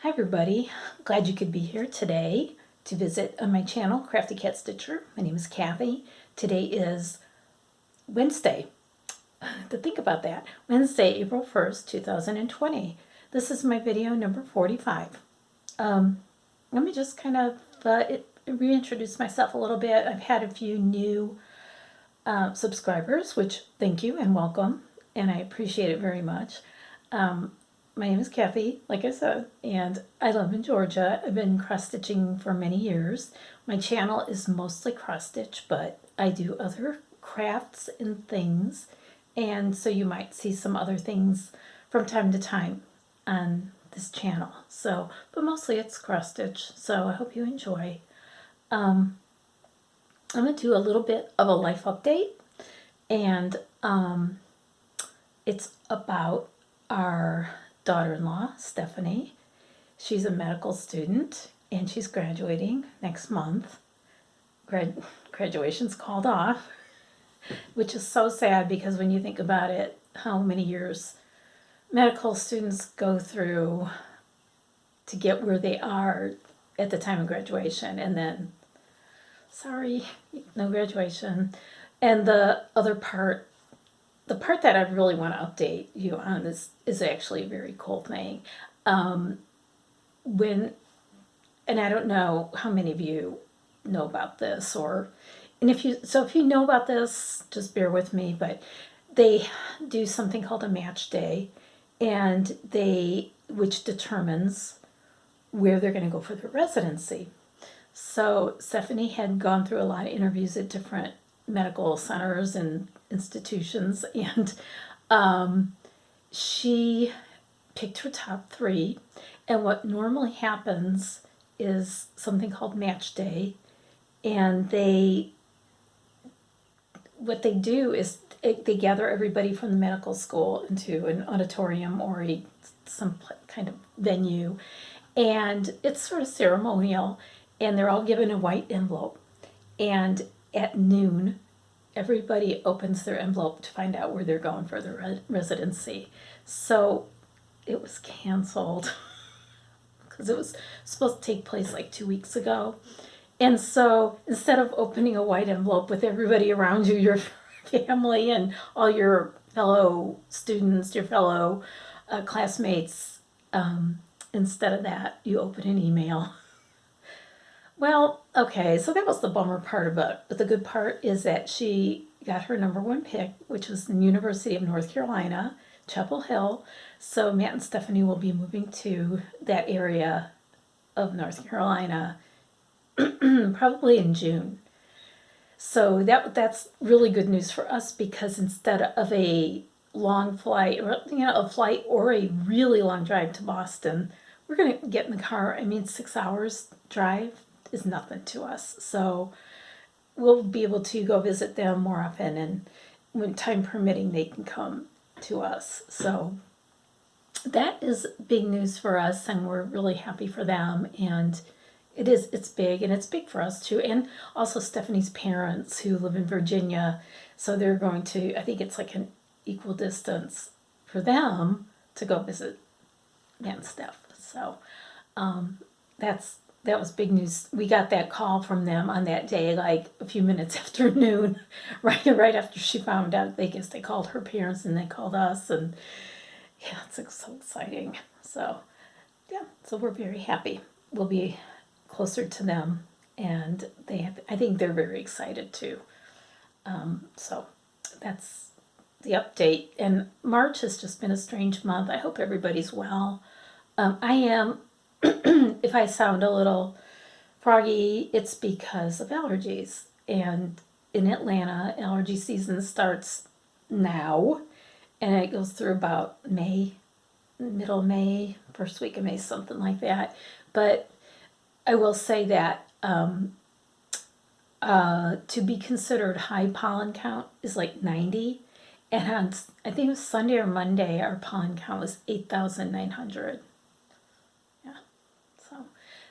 Hi everybody, glad you could be here today to visit my channel, Crafty Cat Stitcher. My name is Kathy. Today is Wednesday. To think about that, Wednesday, April 1st, 2020. This is my video number 45. Let me just kind of reintroduce myself a little bit. I've had a few new subscribers, which thank you and welcome, and I appreciate it very much. My name is Kathy, like I said, and I live in Georgia. I've been cross-stitching for many years. My channel is mostly cross-stitch, but I do other crafts and things, and so you might see some other things from time to time on this channel. So, but mostly it's cross-stitch, so I hope you enjoy. I'm going to do a little bit of a life update, and it's about our daughter-in-law, Stephanie. She's a medical student and she's graduating next month. Graduation's called off, which is so sad because when you think about it, how many years medical students go through to get where they are at the time of graduation, and then, sorry, no graduation. And the other part, the part that I really want to update you on is actually a very cool thing. And I don't know how many of you know about this, and if you know about this, just bear with me, but they do something called a match day, and which determines where they're going to go for their residency. So Stephanie had gone through a lot of interviews at different medical centers and institutions, and she picked her top 3. And what normally happens is something called match day, and what they do is they gather everybody from the medical school into an auditorium or some kind of venue, and it's sort of ceremonial, and they're all given a white envelope, and at noon, everybody opens their envelope to find out where they're going for their residency. So it was canceled because it was supposed to take place like 2 weeks ago. And so instead of opening a white envelope with everybody around you, your family and all your fellow students, your fellow classmates, instead of that, you open an email. Well, okay, so that was the bummer part of it. But the good part is that she got her number 1 pick, which was the University of North Carolina, Chapel Hill. So Matt and Stephanie will be moving to that area of North Carolina probably in June. So that's really good news for us, because instead of a long flight, or a flight or a really long drive to Boston, we're going to get in the car. 6 hours drive is nothing to us. So we'll be able to go visit them more often, and when time permitting, they can come to us. So that is big news for us, and we're really happy for them. And it's big, and it's big for us too. And also Stephanie's parents, who live in Virginia, so they're going to, I think it's like an equal distance for them to go visit Matt and Steph. So that was big news. We got that call from them on that day, like a few minutes after noon, right after she found out. They called her parents and they called us, and yeah, it's so exciting. So yeah, so we're very happy. We'll be closer to them, and I think they're very excited too. So that's the update. And March has just been a strange month. I hope everybody's well. I am. If I sound a little froggy, it's because of allergies. And in Atlanta, allergy season starts now, and it goes through about May, middle May, first week of May, something like that. But I will say that to be considered high pollen count is like 90. And on, I think it was Sunday or Monday, our pollen count was 8,900.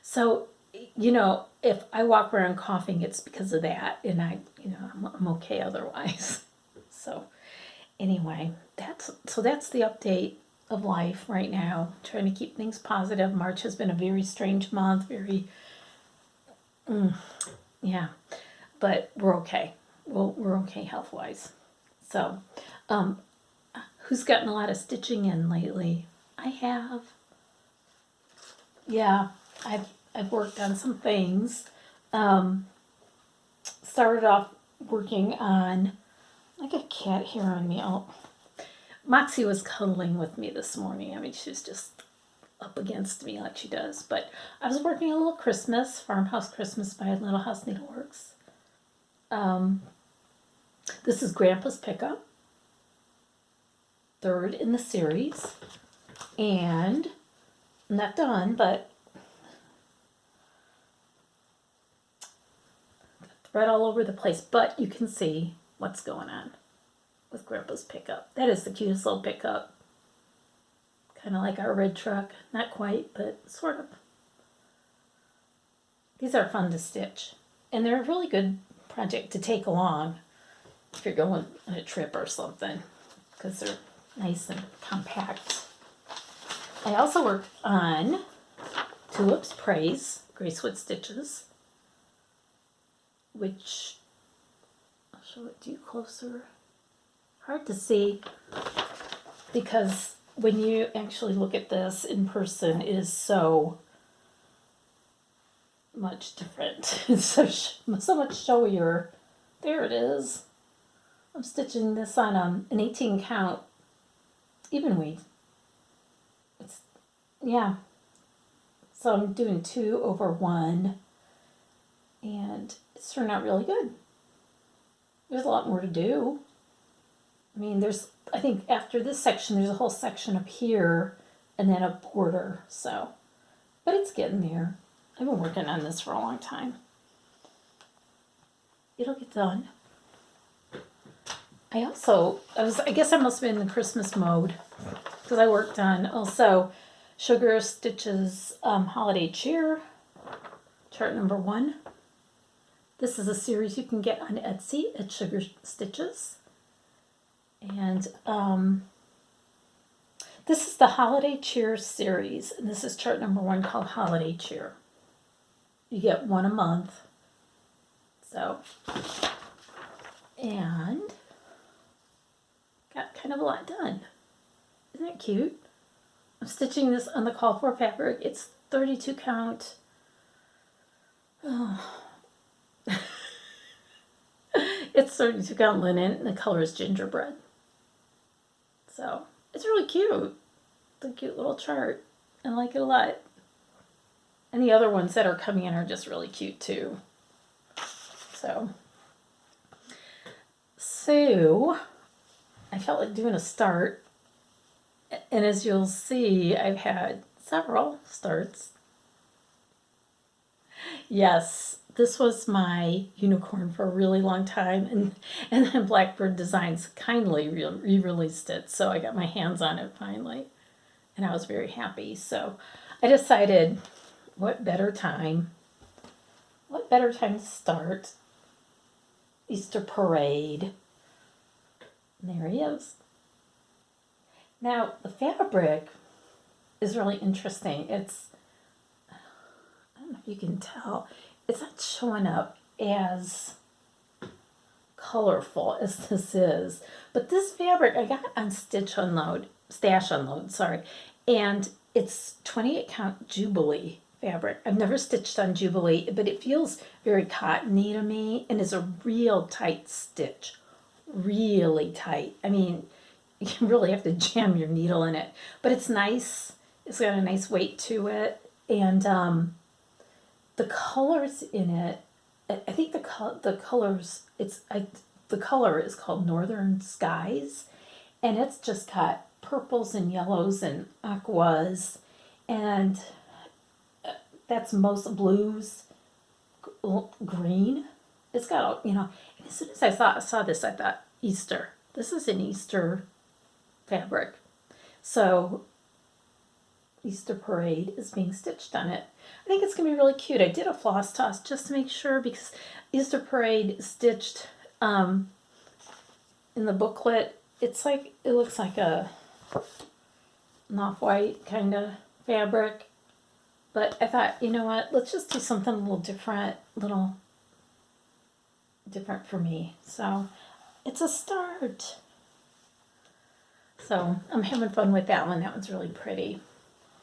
So, if I walk around coughing, it's because of that, and I'm okay otherwise. So, anyway, that's the update. of life right now, trying to keep things positive. March has been a very strange month, yeah, but we're okay. Well, we're okay health-wise. So, um, who's gotten a lot of stitching in lately? I have. Yeah, I've worked on some things. Um, Started off working on, I got a cat here on me. Oh, Moxie was cuddling with me this morning. I mean, she was just up against me like she does. But I was working a little Christmas, Farmhouse Christmas by Little House Needleworks. This is Grandpa's Pickup, third in the series. And I'm not done, but thread all over the place. But you can see what's going on with Grandpa's Pickup. That is the cutest little pickup. Kind of like our red truck. Not quite, but sort of. These are fun to stitch. And they're a really good project to take along if you're going on a trip or something, because they're nice and compact. I also worked on Tulip's Praise Gracewood Stitches, which I'll show it to you closer. Hard to see because when you actually look at this in person, it is so much different. It's so much showier. There it is. I'm stitching this on an 18 count even weave. Yeah. So I'm doing 2/1, and it's turned out really good. There's a lot more to do. I mean, I think after this section, there's a whole section up here, and then a border, so. But it's getting there. I've been working on this for a long time. It'll get done. I guess I must have been in the Christmas mode, because I worked on also Sugar Stitches Holiday Cheer, chart number 1. This is a series you can get on Etsy at Sugar Stitches. And this is the Holiday Cheer series, and this is chart number 1 called Holiday Cheer. You get one a month. So, and got kind of a lot done. Isn't that cute? I'm stitching this on the call for fabric. It's 32 count. Oh. It's 32 count linen, and the color is gingerbread. So it's really cute. It's a cute little chart. I like it a lot. And the other ones that are coming in are just really cute too. So I felt like doing a start. And as you'll see, I've had several starts. Yes, this was my unicorn for a really long time, and then Blackbird Designs kindly re-released it, so I got my hands on it finally, and I was very happy. So I decided, what better time to start? Easter Parade. And there he is. Now, the fabric is really interesting. I don't know if you can tell, it's not showing up as colorful as this is. But this fabric I got on Stash Unload, and it's 28 count Jubilee fabric. I've never stitched on Jubilee, but it feels very cottony to me, and is a real tight stitch. Really tight. I mean, you really have to jam your needle in it, but it's nice. It's got a nice weight to it, and the colors in it. I think the colors. The color is called Northern Skies, and it's just got purples and yellows and aquas, and that's most blues, green. It's got and as soon as I saw this, I thought Easter. This is an Easter fabric. So Easter Parade is being stitched on it. I think it's going to be really cute. I did a floss toss just to make sure, because Easter Parade stitched in the booklet, it looks like a an off-white kind of fabric. But I thought, you know what, let's just do something a little different for me. So it's a start. So I'm having fun with that one. That one's really pretty.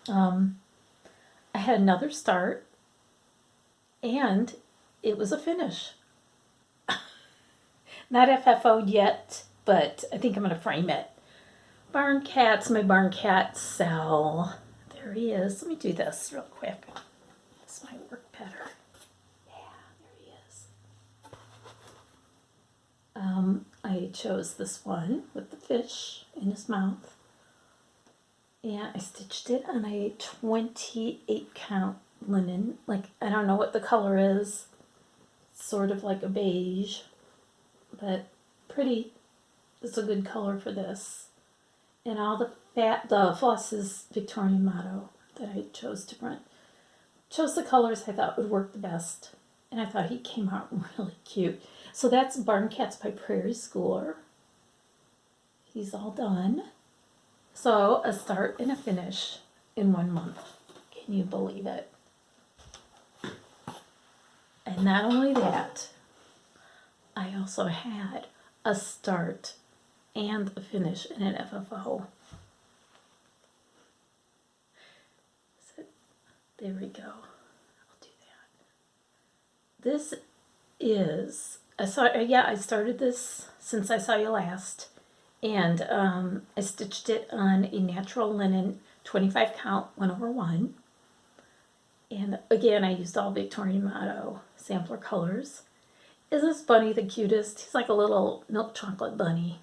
I had another start, and it was a finish. Not FFO yet, but I think I'm going to frame it. Barn cats, my barn cats sell. There he is. Let me do this real quick. This might work better. Yeah, there he is. I chose this one with the fish in his mouth. And I stitched it on a 28 count linen. Like, I don't know what the color is. Sort of like a beige, but pretty. It's a good color for this. And all the floss is Victorian motto that I chose to print. Chose the colors I thought would work the best. And I thought he came out really cute. So that's Barn Cats by Prairie Schooler. He's all done. So a start and a finish in 1 month. Can you believe it? And not only that, I also had a start and a finish in an FFO. So there we go. I'll do that. This is, I started this since I saw you last. And I stitched it on a natural linen 25 count 1/1. And again, I used all Victorian Motto sampler colors. Is this bunny the cutest? He's like a little milk chocolate bunny.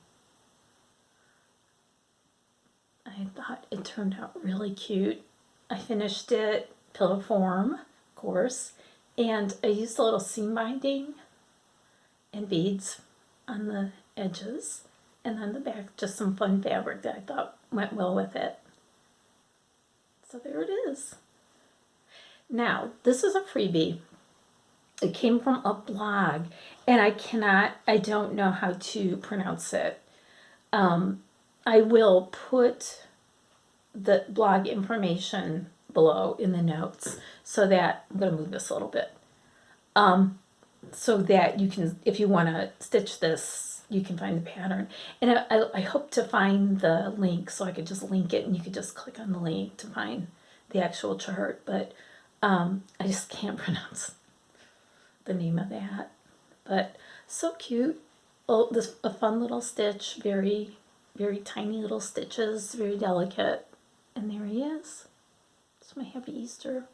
I thought it turned out really cute. I finished it pillow form, of course, and I used a little seam binding and beads on the edges. And on the back, just some fun fabric that I thought went well with it. So there it is. Now, this is a freebie. It came from a blog, and I don't know how to pronounce it. I will put the blog information below in the notes so that, I'm going to move this a little bit, so that you can, if you want to stitch this, you can find the pattern. And I hope to find the link so I could just link it and you could just click on the link to find the actual chart. But I just can't pronounce the name of that. But so cute. Oh, this a fun little stitch. Very, very tiny little stitches. Very delicate. And there he is. It's my happy Easter.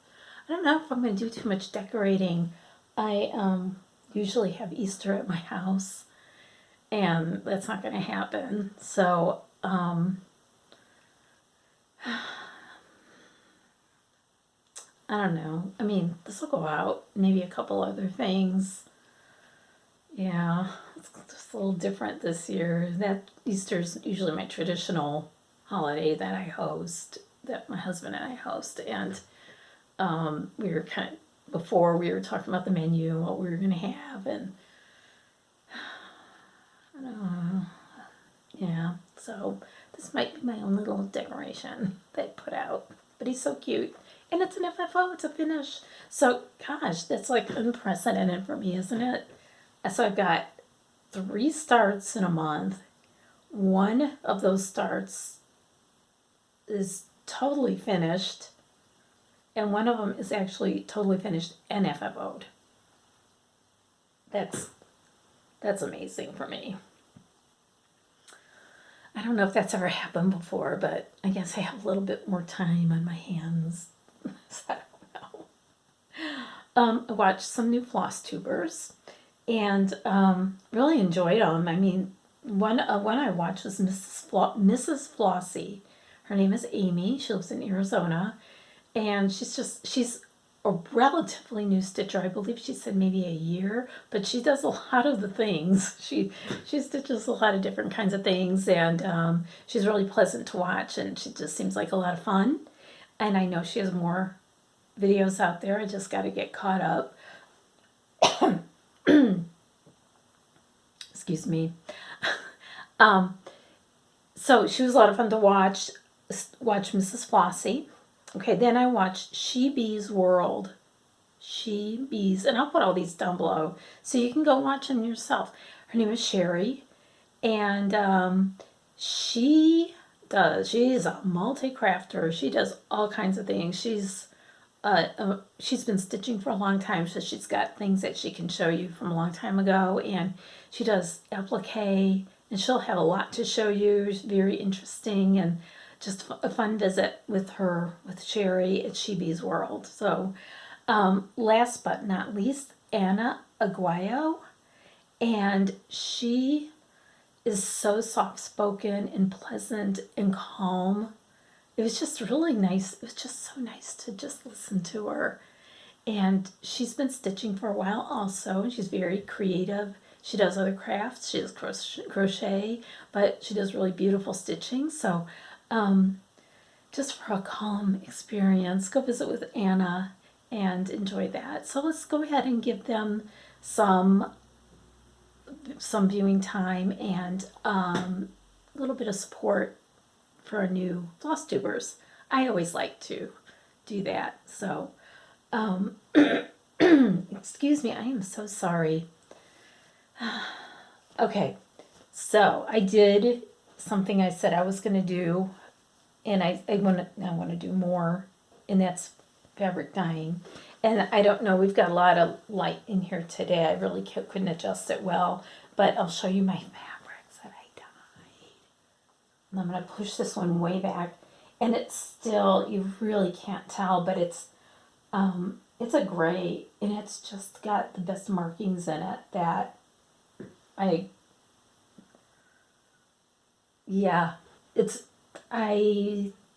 I don't know if I'm going to do too much decorating. I usually have Easter at my house. And that's not going to happen. So, I don't know. I mean, this will go out. Maybe a couple other things. Yeah, it's just a little different this year. That Easter's usually my traditional holiday that I host, that my husband and I host. And we were before we were talking about the menu, what we were going to have, and yeah, so this might be my own little decoration that I put out. But he's so cute. And it's an FFO, it's a finish. So, gosh, that's like unprecedented for me, isn't it? So I've got 3 starts in a month. One of those starts is totally finished. And one of them is actually totally finished and FFO'd. That's amazing for me. I don't know if that's ever happened before, but I guess I have a little bit more time on my hands. So I don't know. I watched some new Flosstubers and really enjoyed them. I mean, one I watched was Mrs. Flossie. Her name is Amy. She lives in Arizona. And she's a relatively new stitcher. I believe she said maybe a year, but she does a lot of the things. She stitches a lot of different kinds of things, and she's really pleasant to watch, and she just seems like a lot of fun. And I know she has more videos out there. I just got to get caught up. Excuse me. So she was a lot of fun to watch. watch Mrs. Flossie. Okay, then I watched She Bee's World. She Bees, and I'll put all these down below so you can go watch them yourself. Her name is Sherry, and she's a multi-crafter. She does all kinds of things. She's been stitching for a long time, so she's got things that she can show you from a long time ago, and she does applique, and she'll have a lot to show you. It's very interesting, and just a fun visit with her, with Sherry at She Bee's World. So last but not least, Anna Aguayo, and she is so soft-spoken and pleasant and calm. It was just really nice. It was just so nice to just listen to her. And she's been stitching for a while also, and she's very creative. She does other crafts. She does crochet, but she does really beautiful stitching. So just for a calm experience, go visit with Anna and enjoy that. So let's go ahead and give them some viewing time and a little bit of support for our new Flosstubers. I always like to do that. So, excuse me, I am so sorry. Okay, so I did something I said I was going to do, and I want to do more, and that's fabric dyeing. And I don't know, we've got a lot of light in here today. I really couldn't adjust it well, but I'll show you my fabrics that I dyed. And I'm going to push this one way back, and it's still, you really can't tell, but it's a gray, and it's just got the best markings in it that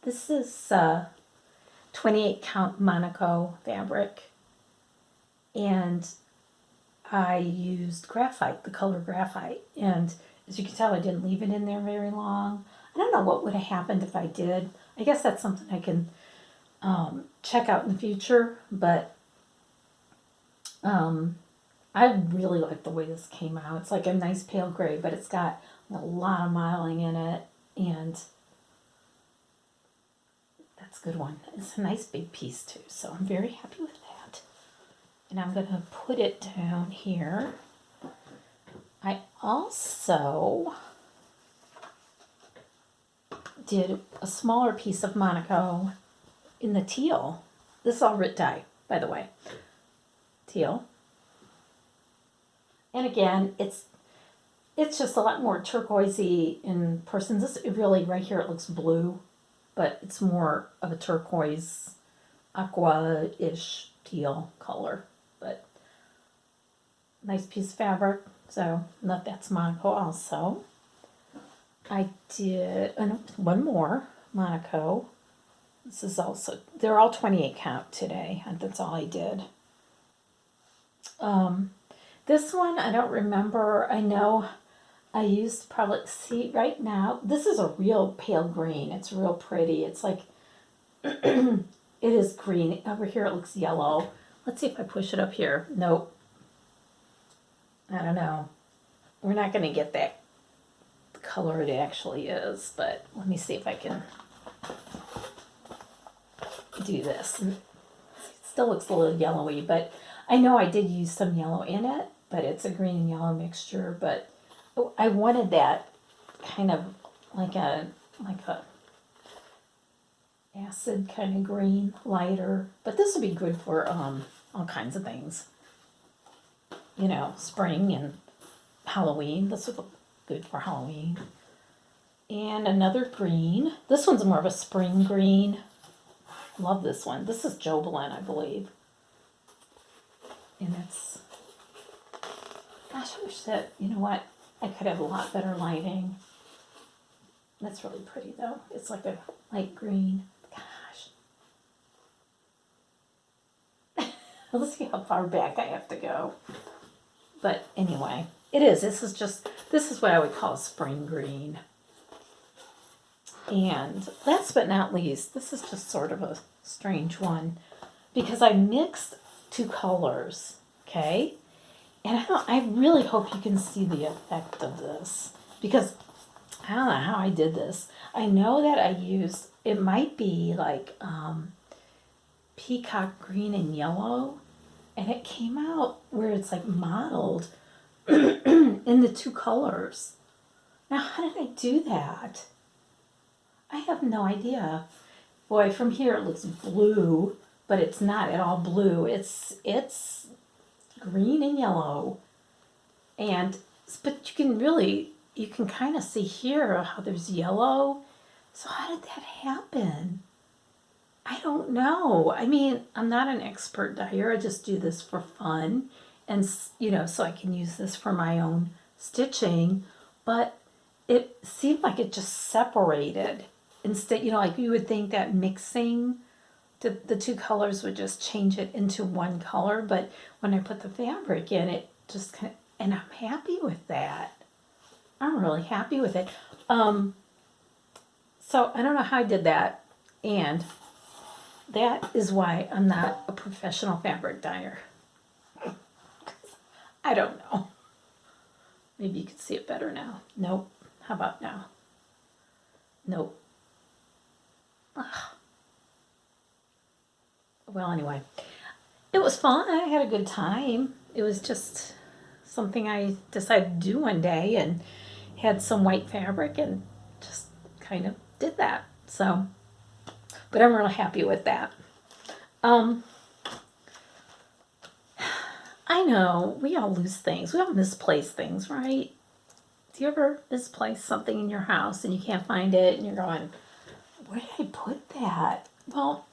this is 28 count Monaco fabric, and I used graphite, the color graphite, and as you can tell, I didn't leave it in there very long. I don't know what would have happened if I did. I guess that's something I can check out in the future, but I really like the way this came out. It's like a nice pale gray, but it's got a lot of modeling in it, and that's a good one. It's a nice big piece too, so I'm very happy with that. And I'm going to put it down here. I also did a smaller piece of Monaco in the teal. This is all Rit dye, by the way. Teal. And again, it's just a lot more turquoisey in person. This really, right here, it looks blue, but it's more of a turquoise, aqua-ish teal color. But nice piece of fabric. So that's Monaco also. I did one more Monaco. This is also, they're all 28 count today, and that's all I did. This one, I don't remember. I know I used probably, see right now, this is a real pale green. It's real pretty. It's like, it is green. Over here it looks yellow. Let's see if I push it up here. Nope. I don't know. We're not going to get that color it actually is, but let me see if I can do this. It still looks a little yellowy, but I know I did use some yellow in it, but it's a green and yellow mixture. But I wanted that kind of like a acid kind of green, lighter. But this would be good for all kinds of things. You know, spring and Halloween. This would look good for Halloween. And another green. This one's more of a spring green. Love this one. This is Jobelan, I believe. And it's, gosh, I wish that, you know what, I could have a lot better lighting. That's really pretty though. It's like a light green. Gosh. Let's see how far back I have to go. But anyway, it is. This is what I would call spring green. And last but not least, this is just sort of a strange one because I mixed two colors, okay? And I really hope you can see the effect of this because I don't know how I did this. I know that I used it might be like peacock green and yellow, and it came out where it's like modeled in the two colors. Now, how did I do that? I have no idea. Boy, from here it looks blue, but it's not at all blue. It's green and yellow. And but you can kind of see here how there's yellow. So how did that happen? I don't know. I mean, I'm not an expert dyer. I just do this for fun and, so I can use this for my own stitching. But it seemed like it just separated. Instead, like you would think that mixing the two colors would just change it into one color. But when I put the fabric in, it just kind of, and I'm happy with that. I'm really happy with it. So I don't know how I did that. And that is why I'm not a professional fabric dyer. I don't know. Maybe you can see it better now. Nope. How about now? Nope. Ugh. Well, anyway, it was fun. I had a good time. It was just something I decided to do one day and had some white fabric and just kind of did that. So, but I'm really happy with that. I know we all lose things. We all misplace things, right? Do you ever misplace something in your house and you can't find it and you're going, where did I put that? Well,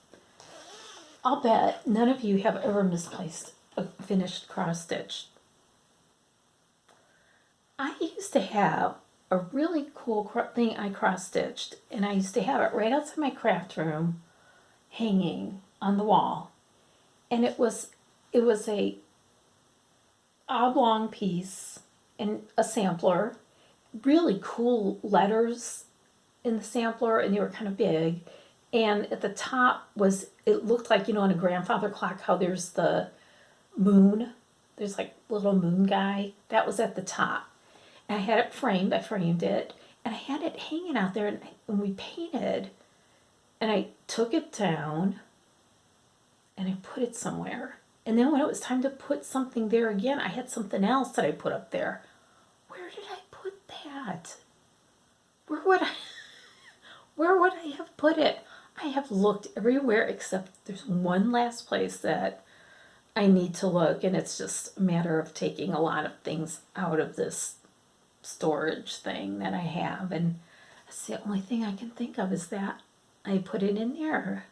I'll bet none of you have ever misplaced a finished cross stitch. I used to have a really cool thing I cross stitched, and I used to have it right outside my craft room, hanging on the wall, and it was a oblong piece and a sampler, really cool letters in the sampler, and they were kind of big. And at the top it looked like, in a grandfather clock, how there's the moon. There's like a little moon guy. That was at the top. And I had it framed. I framed it. And I had it hanging out there. And when we painted, and I took it down and I put it somewhere. And then when it was time to put something there again, I had something else that I put up there. Where did I put that? Where would I have put it? I have looked everywhere except there's one last place that I need to look, and it's just a matter of taking a lot of things out of this storage thing that I have, and that's the only thing I can think of is that I put it in there.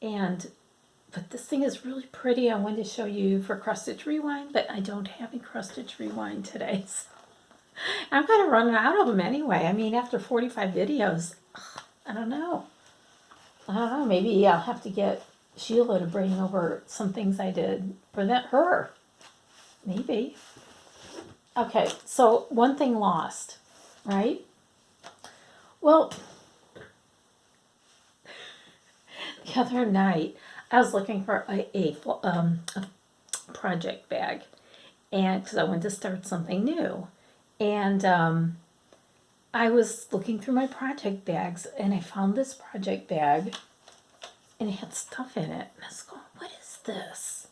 But this thing is really pretty. I wanted to show you for Cross Stitch Rewind, but I don't have a Cross Stitch Rewind today, so I'm kind of running out of them anyway. I mean, after 45 videos, I don't know. Maybe I'll have to get Sheila to bring over some things I did for her. Maybe. Okay, so one thing lost, right? Well, the other night I was looking for a project bag, and because I wanted to start something new, and I was looking through my project bags, and I found this project bag, and it had stuff in it. And I was going, what is this?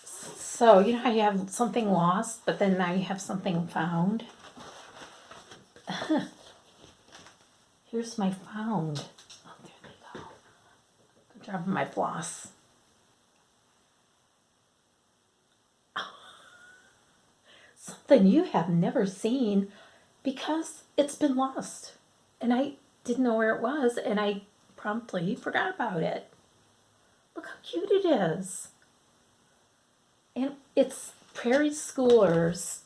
So, you know how you have something lost, but then now you have something found? Here's my found. Oh, there they go. I'm dropping my floss. Something you have never seen because it's been lost. And I didn't know where it was, and I promptly forgot about it. Look how cute it is. And it's Prairie Schoolers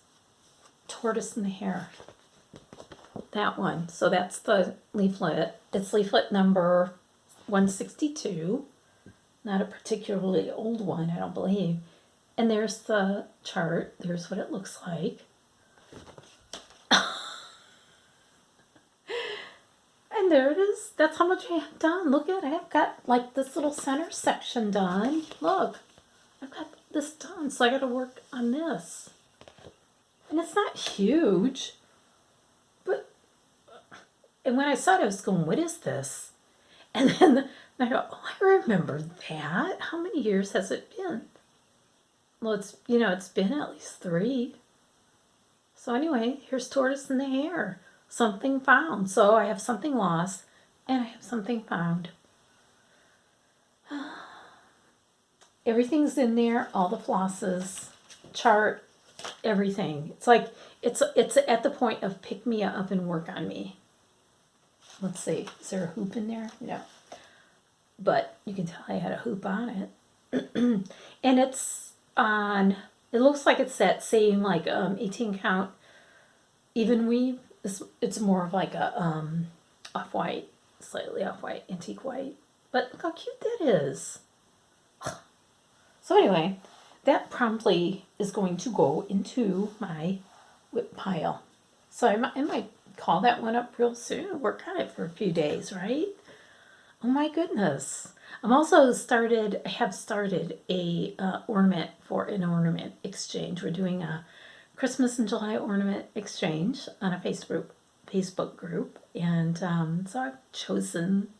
Tortoise in the Hare. That one. So that's the leaflet. It's leaflet number 162. Not a particularly old one, I don't believe. And there's the chart. There's what it looks like. And there it is. That's how much I have done. Look at it. I've got like this little center section done. Look. I've got this done. So I got to work on this. And it's not huge. But and when I saw it, I was going, what is this? And then I go, oh, I remember that. How many years has it been? Well, it's been at least 3. So anyway, here's Tortoise in the Hare. Something found. So I have something lost and I have something found. Everything's in there, all the flosses, chart, everything. It's like it's at the point of pick me up and work on me. Let's see, is there a hoop in there? No. But you can tell I had a hoop on it. And it's on, it looks like it's that same like 18 count even weave. It's more of like a off-white, slightly off-white, antique white. But look how cute that is. So anyway, that promptly is going to go into my whip pile. So I might call that one up real soon. Work on it for a few days, right? Oh my goodness. I have started a ornament for an ornament exchange. We're doing a Christmas in July ornament exchange on a Facebook group. And so I've chosen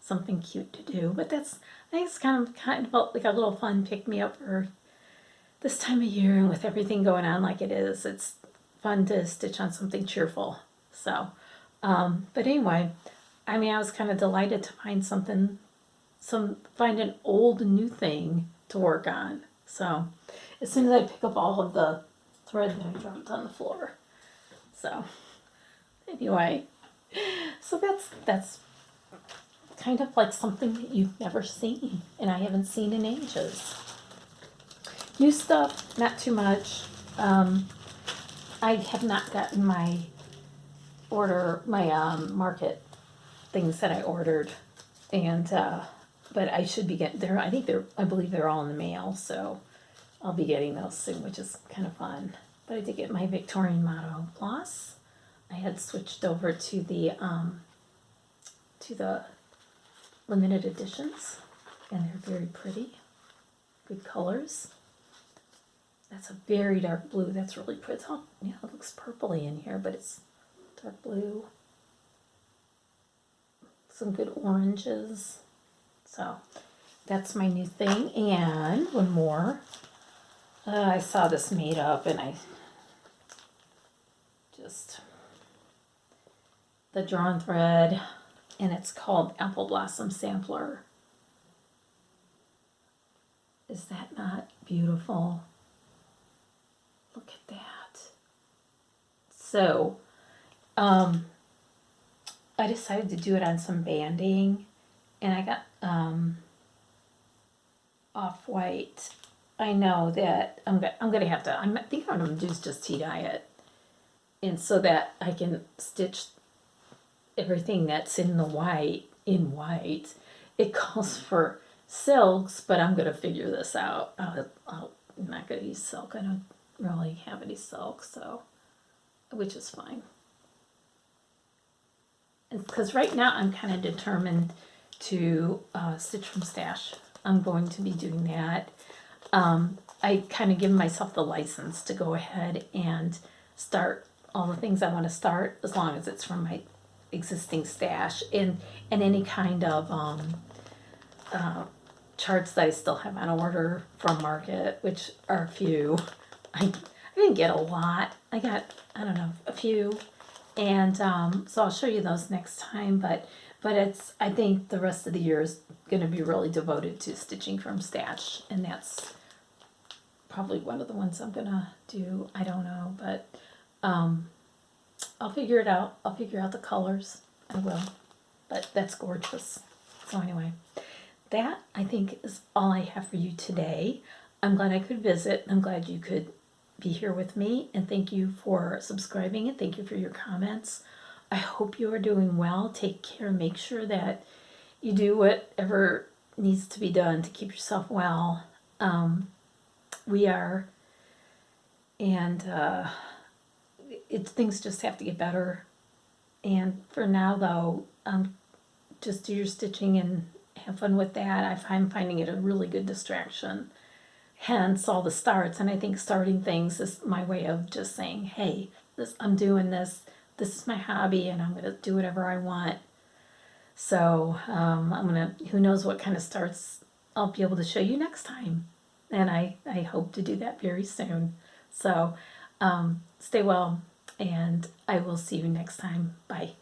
something cute to do. But I think it's kind of like a little fun pick-me-up for this time of year, and with everything going on like it is, it's fun to stitch on something cheerful. So, but anyway, I mean, I was kind of delighted to find find an old new thing to work on. So, as soon as I pick up all of the thread that I dropped on the floor. So, anyway, so that's kind of like something that you've never seen, and I haven't seen in ages. New stuff, not too much. I have not gotten my market things that I ordered, and but I should be getting there. I believe they're all in the mail, so I'll be getting those soon, which is kind of fun. But I did get my Victorian Motto floss. I had switched over to the limited editions, and they're very pretty, good colors. That's a very dark blue. That's really pretty. It looks purpley in here, but it's dark blue. Some good oranges. So that's my new thing. And one more. I saw this made up, and the drawn thread, and it's called Apple Blossom Sampler. Is that not beautiful? Look at that. So, I decided to do it on some banding, and I got off-white. I know that I'm gonna have to. I think what I'm gonna do is just tea dye it, and so that I can stitch everything that's in the white in white. It calls for silks, but I'm gonna figure this out. I'm not gonna use silk. I don't really have any silk, so, which is fine. Because right now I'm kind of determined to stitch from stash. I'm going to be doing that. I kind of give myself the license to go ahead and start all the things I want to start, as long as it's from my existing stash, and any kind of charts that I still have on order from Market, which are a few. I didn't get a lot. I got, I don't know, a few, and so I'll show you those next time. But I think the rest of the year is going to be really devoted to stitching from stash, and that's probably one of the ones I'm gonna do. I don't know, but I'll figure it out. I'll figure out the colors. I will. But that's gorgeous. So anyway, that I think is all I have for you today. I'm glad I could visit. I'm glad you could be here with me, and thank you for subscribing, and thank you for your comments. I hope you are doing well. Take care. Make sure that you do whatever needs to be done to keep yourself well. We are, and things just have to get better. And for now, though, just do your stitching and have fun with that. I'm finding it a really good distraction. Hence all the starts, and I think starting things is my way of just saying, hey, I'm doing this. this is my hobby and I'm gonna do whatever I want. So who knows what kind of starts I'll be able to show you next time. And I hope to do that very soon. So stay well, and I will see you next time. Bye.